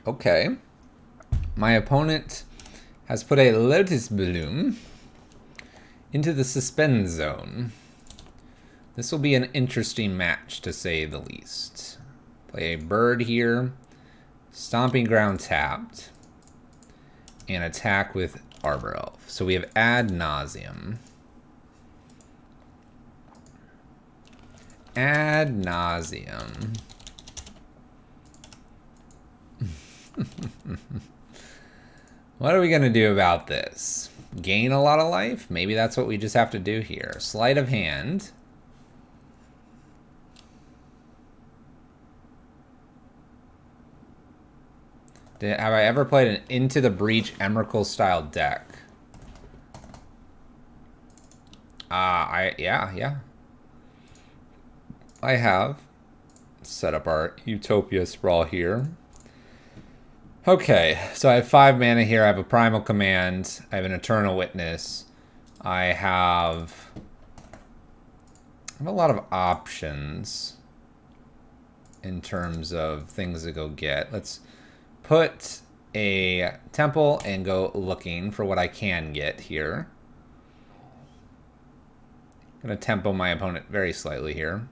Okay. My opponent has put a Lotus Bloom into the suspend zone. This will be an interesting match, to say the least. Play a bird here. Stomping Ground tapped. And attack with Arbor Elf. So we have Ad Nauseam. Ad Nauseam. What are we going to do about this? Gain a lot of life? Maybe that's what we just have to do here. Sleight of hand. Have I ever played an Into the Breach Emrakul style deck? Yeah. I have. Set up our Utopia Sprawl here. Okay, so I have 5 mana here. I have a Primal Command. I have an Eternal Witness. I have a lot of options in terms of things to go get. Let's put a Temple and go looking for what I can get here. I'm going to tempo my opponent very slightly here.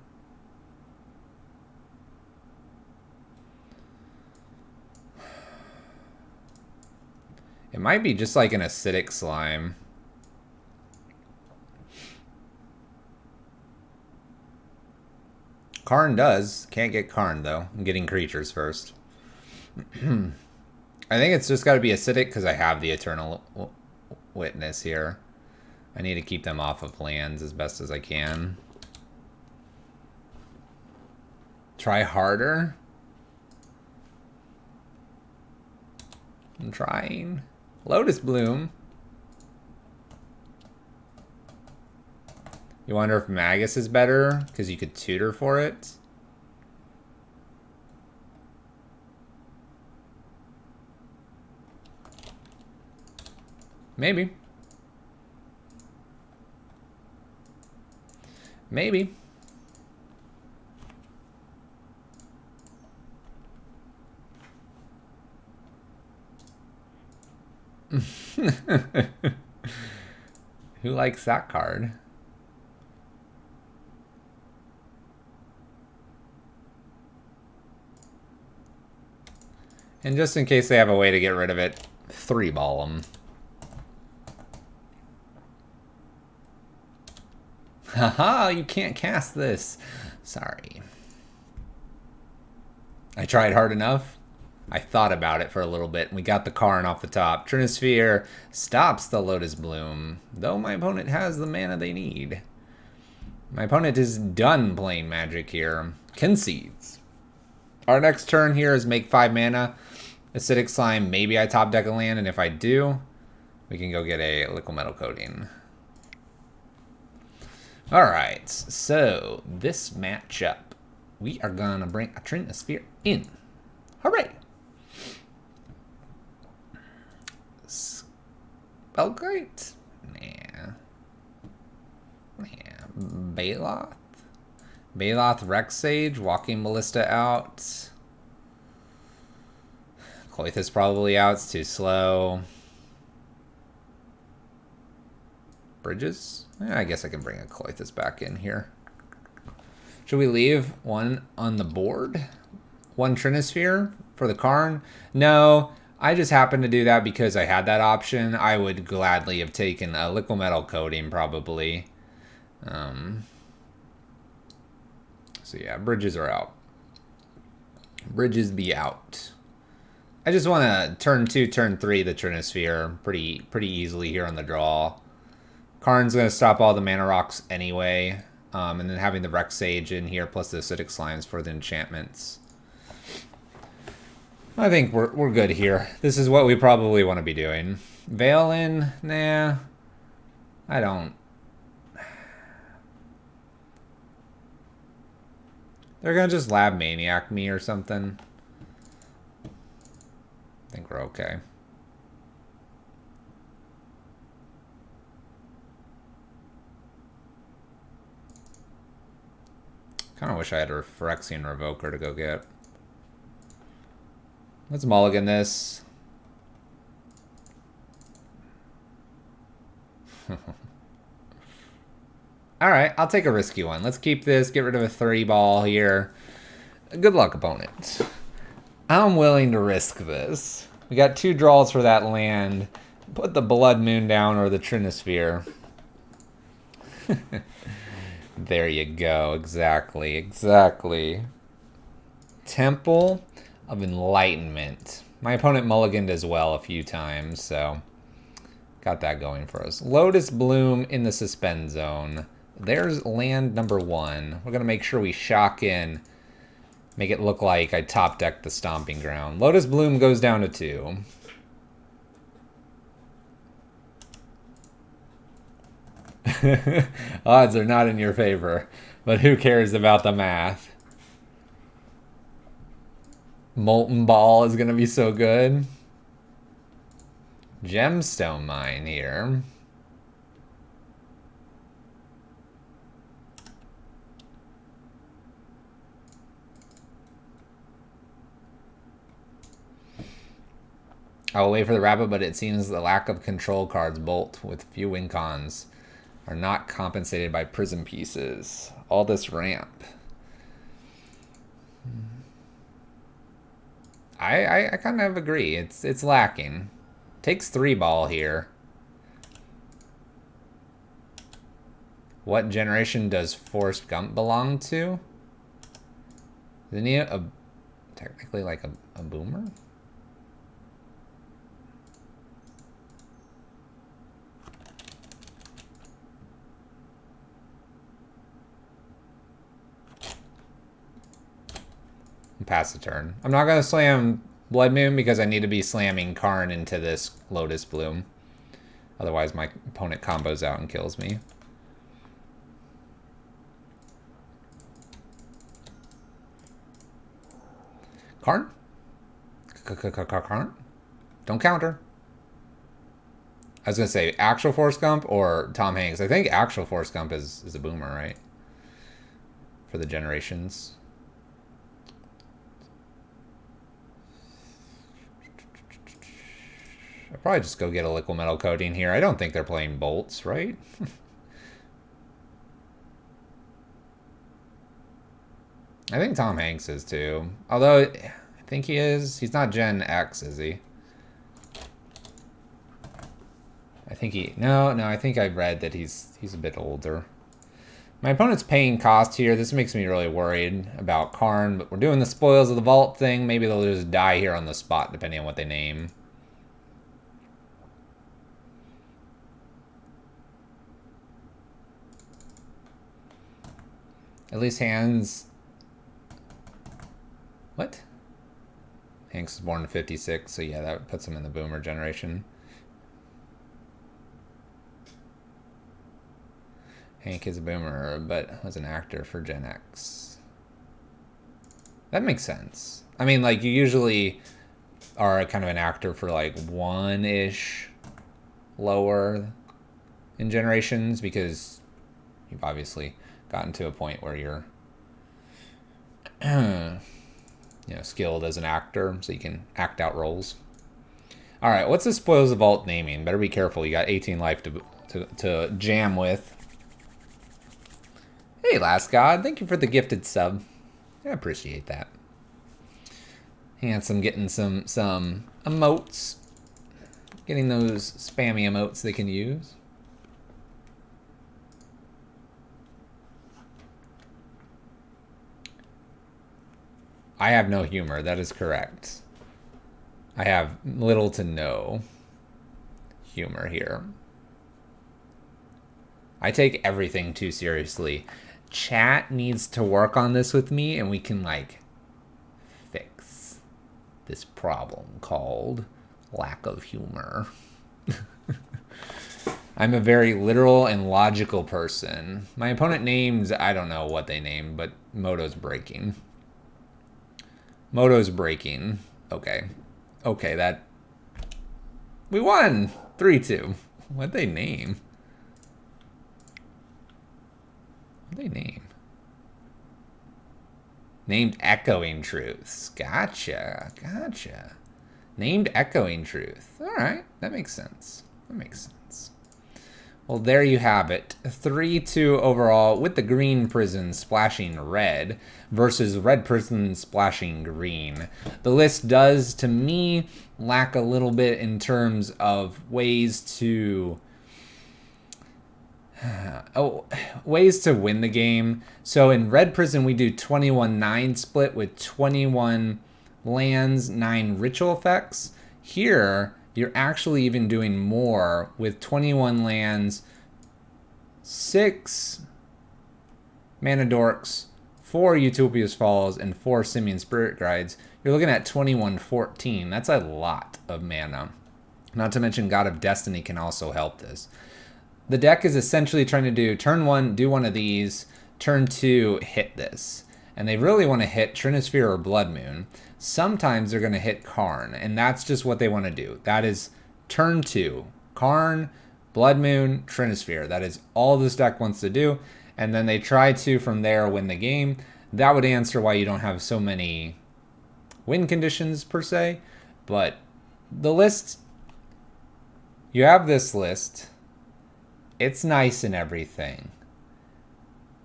It might be just like an acidic slime. Karn does. Can't get Karn, though. I'm getting creatures first. I think it's just got to be acidic because I have the Eternal Witness here. I need to keep them off of lands as best as I can. Try harder. I'm trying. Lotus Bloom. You wonder if Magus is better because you could tutor for it. Maybe. Maybe. Who likes that card? And just in case they have a way to get rid of it, 3-ball them. Haha, you can't cast this. Sorry. I tried hard enough. I thought about it for a little bit, and we got the Karn off the top. Trinisphere stops the Lotus Bloom, though my opponent has the mana they need. My opponent is done playing Magic here. Concedes. Our next turn here is make 5 mana. Acidic Slime, maybe I top deck a land, and if I do, we can go get a Liquid Metal Coating. Alright, so this matchup, we are gonna bring a Trinisphere in. Hooray! Spellkite? Nah. Baloth? Baloth Rex Sage, Walking Ballista out. Cloythus probably out, it's too slow. Bridges? I guess I can bring a Cloythus back in here. Should we leave one on the board? One Trinisphere for the Karn? No, I just happened to do that because I had that option. I would gladly have taken a Liquid Metal Coating probably. So yeah, bridges are out. Bridges be out. I just want to turn 2, turn 3 the Trinisphere pretty easily here on the draw. Karn's going to stop all the mana rocks anyway. And then having the Rex Sage in here plus the Acidic Slimes for the enchantments. I think we're good here. This is what we probably want to be doing. Veil in? Nah. I don't. They're going to just Lab Maniac me or something. I think we're okay. Kind of wish I had a Phyrexian Revoker to go get. Let's mulligan this. Alright, I'll take a risky one. Let's keep this, get rid of a 3-ball here. Good luck, opponent. I'm willing to risk this. We got 2 draws for that land. Put the Blood Moon down or the Trinisphere. There you go. Exactly. Exactly. Temple of Enlightenment. My opponent mulliganed as well a few times, so got that going for us. Lotus Bloom in the Suspend Zone. There's land number 1. We're going to make sure we shock in. Make it look like I top decked the Stomping Ground. Lotus Bloom goes down to 2. Odds are not in your favor, but who cares about the math? Molten Ball is going to be so good. Gemstone Mine here. I will wait for the wrap up, but it seems the lack of control cards bolt with few win cons are not compensated by prism pieces. All this ramp. I kind of agree. It's lacking. Takes 3-ball here. What generation does Forrest Gump belong to? Isn't he technically like a boomer? Pass the turn. I'm not going to slam Blood Moon because I need to be slamming Karn into this Lotus Bloom. Otherwise my opponent combos out and kills me. Karn? Karn? Don't counter. was gonna say actual Forrest Gump or Tom Hanks. I think actual Forrest Gump is a boomer, right? For the generations. I'll probably just go get a liquid metal coating here. I don't think they're playing bolts, right? I think Tom Hanks is too. Although, I think he is. He's not Gen X, is he? I think he... No, I think I read that he's a bit older. My opponent's paying cost here. This makes me really worried about Karn, but we're doing the spoils of the vault thing. Maybe they'll just die here on the spot, depending on what they name. At least Hands... What? Hanks was born in 56, so yeah, that puts him in the boomer generation. Hank is a boomer, but was an actor for Gen X. That makes sense. I mean, like, you usually are kind of an actor for, like, one-ish lower in generations, because you've obviously gotten to a point where you're, you know, skilled as an actor, so you can act out roles. All right, what's the Spoils of Vault naming? Better be careful. You got 18 life to jam with. Hey, Last God, thank you for the gifted sub. I appreciate that. Handsome getting some emotes. Getting those spammy emotes they can use. I have no humor. That is correct. I have little to no humor here. I take everything too seriously. Chat needs to work on this with me, and we can, like, fix this problem called lack of humor. I'm a very literal and logical person. My opponent names, I don't know what they named, but Moto's breaking. Moto's breaking. Okay. Okay, that... We won! 3-2. What'd they name? What'd they name? Named Echoing Truths. Gotcha. Gotcha. Named Echoing Truth. Alright, that makes sense. That makes sense. Well, there you have it. 3-2 overall with the green prison splashing red versus red prison splashing green. The list does, to me, lack a little bit in terms of ways to... ways to win the game. So in red prison, we do 21-9 split with 21 lands, 9 ritual effects. Here, you're actually even doing more with 21 lands, 6 Mana Dorks, 4 Utopia's Falls, and 4 Simian Spirit Guides. You're looking at 21-14. That's a lot of mana. Not to mention God of Destiny can also help this. The deck is essentially trying to do turn 1, do one of these, turn 2, hit this. And they really want to hit Trinisphere or Blood Moon. Sometimes they're going to hit Karn, and that's just what they want to do. That is turn 2. Karn, Blood Moon, Trinisphere. That is all this deck wants to do. And then they try to, from there, win the game. That would answer why you don't have so many win conditions, per se. But the list, you have this list. It's nice and everything.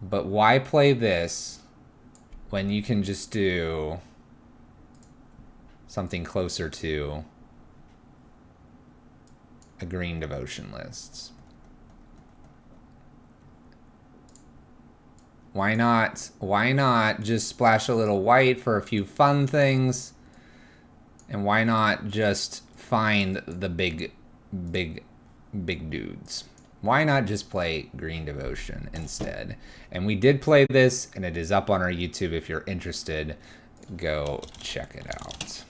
But why play this when you can just do something closer to a green devotion list? Why not just splash a little white for a few fun things? And why not just find the big dudes? Why not just play Green Devotion instead? And we did play this, and it is up on our YouTube if you're interested. Go check it out.